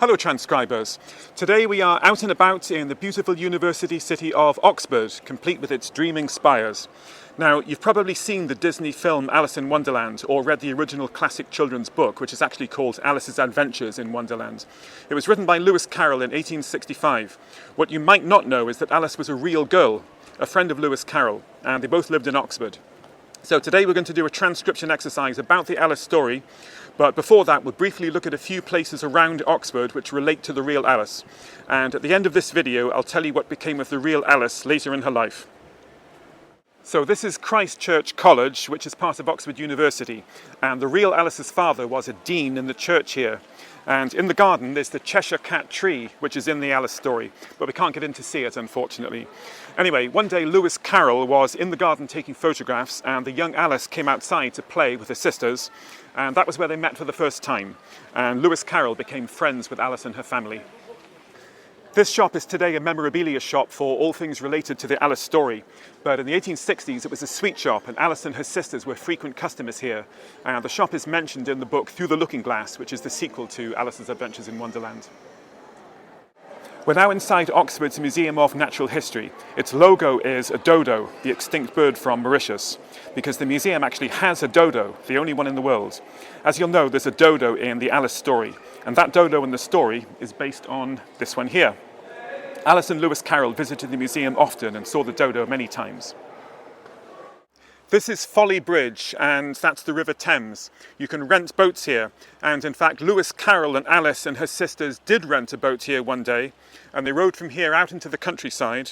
Hello transcribers. Today we are out and about in the beautiful university city of Oxford, complete with its dreaming spires. Now, you've probably seen the Disney film Alice in Wonderland or read the original classic children's book, which is actually called Alice's Adventures in Wonderland. It was written by Lewis Carroll in 1865. What you might not know is that Alice was a real girl, a friend of Lewis Carroll, and they both lived in Oxford. So today we're going to do a transcription exercise about the Alice story, but before that we'll briefly look at a few places around Oxford which relate to the real Alice. And at the end of this video I'll tell you what became of the real Alice later in her life. So this is Christ Church College, which is part of Oxford University, and the real Alice's father was a dean in the church here. And in the garden there's the Cheshire Cat tree, which is in the Alice story, but we can't get in to see it, unfortunately. Anyway, one day Lewis Carroll was in the garden taking photographs, and the young Alice came outside to play with her sisters, and that was where they met for the first time. And Lewis Carroll became friends with Alice and her family. This shop is today a memorabilia shop for all things related to the Alice story, but in the 1860s it was a sweet shop, and Alice and her sisters were frequent customers here. And the shop is mentioned in the book Through the Looking Glass, which is the sequel to Alice's Adventures in Wonderland. We're now inside Oxford's Museum of Natural History. Its logo is a dodo, the extinct bird from Mauritius, because the museum actually has a dodo, the only one in the world. As you'll know, there's a dodo in the Alice story, and that dodo in the story is based on this one here. Alice and Lewis Carroll visited the museum often and saw the dodo many times. This is Folly Bridge, and that's the River Thames. You can rent boats here, and in fact Lewis Carroll and Alice and her sisters did rent a boat here one day, and they rode from here out into the countryside,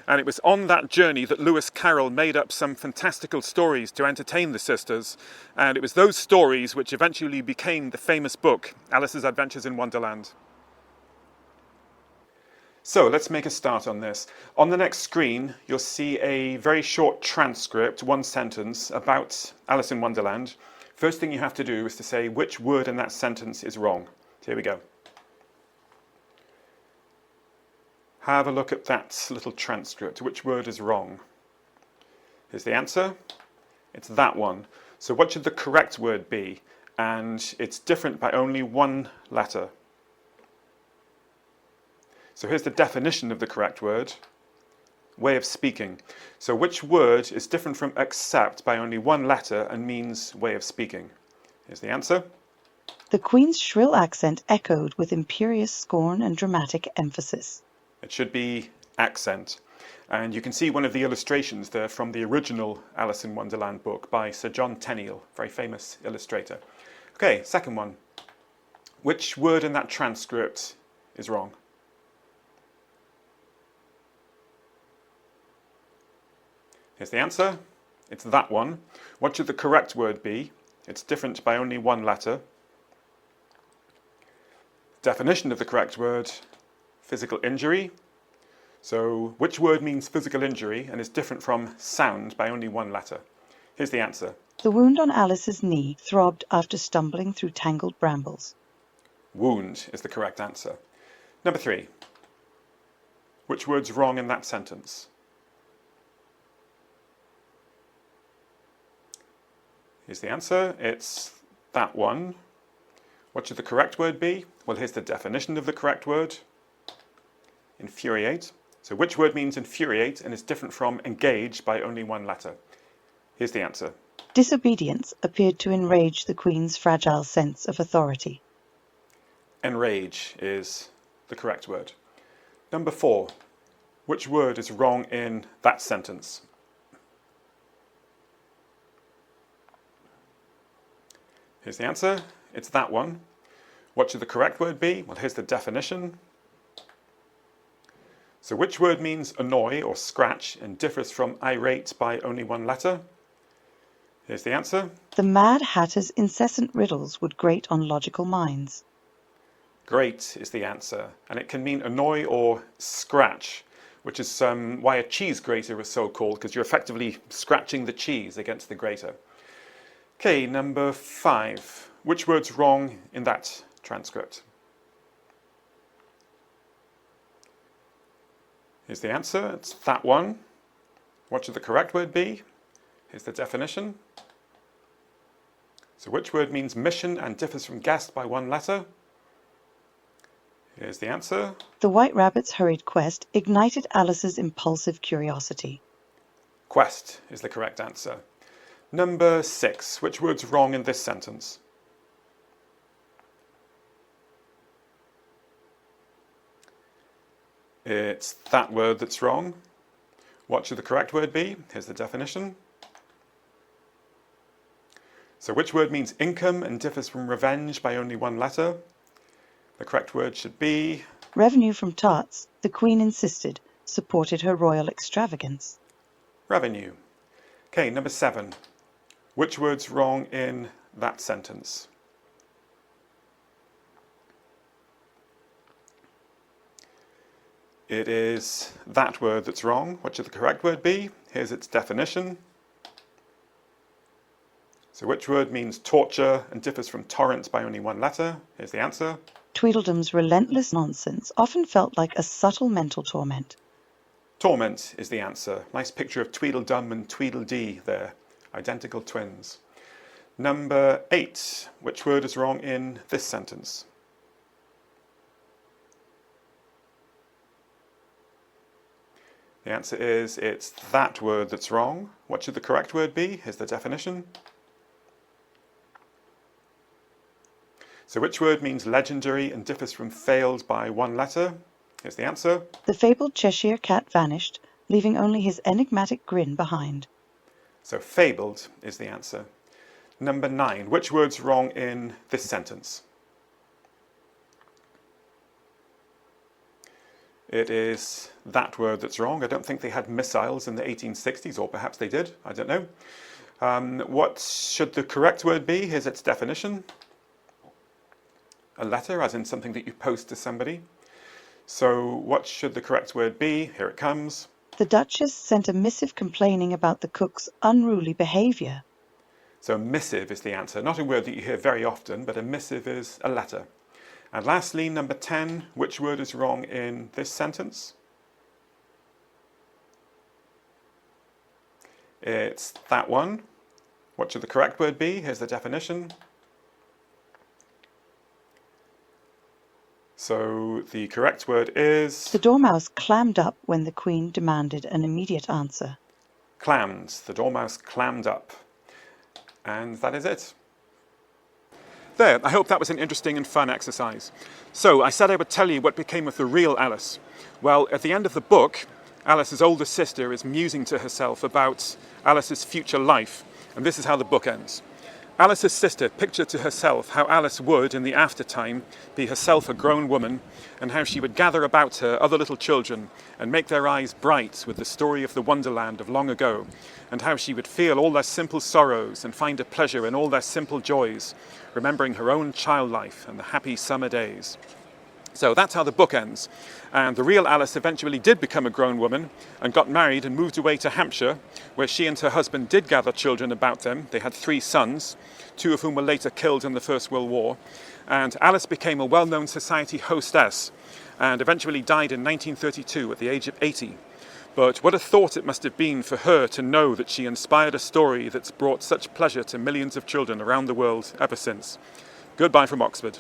and it was on that journey that Lewis Carroll made up some fantastical stories to entertain the sisters, and it was those stories which eventually became the famous book, Alice's Adventures in Wonderland. So let's make a start on this. On the next screen, you'll see a very short transcript, one sentence, about Alice in Wonderland. First thing you have to do is to say which word in that sentence is wrong. So here we go. Have a look at that little transcript. Which word is wrong? Here's the answer. It's that one. So what should the correct word be? And it's different by only one letter. So here's the definition of the correct word, way of speaking. So which word is different from accept by only one letter and means way of speaking? Here's the answer. The Queen's shrill accent echoed with imperious scorn and dramatic emphasis. It should be accent. And you can see one of the illustrations there from the original Alice in Wonderland book by Sir John Tenniel, very famous illustrator. Okay, second one. Which word in that transcript is wrong? Here's the answer. It's that one. What should the correct word be? It's different by only one letter. Definition of the correct word, physical injury. So which word means physical injury and is different from sound by only one letter? Here's the answer. The wound on Alice's knee throbbed after stumbling through tangled brambles. Wound is the correct answer. Number 3. Which word's wrong in that sentence? Here's the answer. It's that one. What should the correct word be? Well, here's the definition of the correct word. Infuriate. So which word means infuriate and is different from engage by only one letter? Here's the answer. Disobedience appeared to enrage the Queen's fragile sense of authority. Enrage is the correct word. Number 4. Which word is wrong in that sentence? Here's the answer. It's that one. What should the correct word be? Well, here's the definition. So which word means annoy or scratch and differs from irate by only one letter? Here's the answer. The Mad Hatter's incessant riddles would grate on logical minds. Grate is the answer, and it can mean annoy or scratch, which is why a cheese grater is so called, because you're effectively scratching the cheese against the grater. Okay, number 5. Which word's wrong in that transcript? Here's the answer. It's that one. What should the correct word be? Here's the definition. So which word means mission and differs from guest by one letter? is the answer. The White Rabbit's hurried quest ignited Alice's impulsive curiosity. Quest is the correct answer. Number 6. Which word's wrong in this sentence? It's that word that's wrong. What should the correct word be? Here's the definition. So which word means income and differs from revenge by only one letter? The correct word should be... Revenue from tarts, the Queen insisted, supported her royal extravagance. revenue. Okay, number 7. Which word's wrong in that sentence? It is that word that's wrong. What should the correct word be? Here's its definition. So which word means torture and differs from torrent by only one letter? Here's the answer. Tweedledum's relentless nonsense often felt like a subtle mental torment. Torment is the answer. Nice picture of Tweedledum and Tweedledee there. Identical twins. Number 8. Which word is wrong in this sentence? The answer is, it's that word that's wrong. What should the correct word be? Here's the definition. So which word means legendary and differs from failed by one letter? Here's the answer. The fabled Cheshire Cat vanished, leaving only his enigmatic grin behind. So fabled is the answer. Number 9. Which word's wrong in this sentence? It is that word that's wrong. I don't think they had missiles in the 1860s, or perhaps they did. I don't know. What should the correct word be? Here's its definition. A letter, as in something that you post to somebody. So what should the correct word be? Here it comes. The Duchess sent a missive complaining about the cook's unruly behaviour. So missive is the answer. Not a word that you hear very often, but a missive is a letter. And lastly, number 10, which word is wrong in this sentence? It's that one. What should the correct word be? Here's the definition. So the correct word is... The Dormouse clammed up when the Queen demanded an immediate answer. Clammed. The Dormouse clammed up. And that is it. There, I hope that was an interesting and fun exercise. So, I said I would tell you what became of the real Alice. Well, at the end of the book, Alice's older sister is musing to herself about Alice's future life, and this is how the book ends. Alice's sister pictured to herself how Alice would, in the aftertime, be herself a grown woman, and how she would gather about her other little children and make their eyes bright with the story of the Wonderland of long ago, and how she would feel all their simple sorrows and find a pleasure in all their simple joys, remembering her own child life and the happy summer days. So that's how the book ends. And the real Alice eventually did become a grown woman and got married and moved away to Hampshire, where she and her husband did gather children about them. They had 3 sons, 2 of whom were later killed in the First World War. And Alice became a well-known society hostess and eventually died in 1932 at the age of 80. But what a thought it must have been for her to know that she inspired a story that's brought such pleasure to millions of children around the world ever since. Goodbye from Oxford.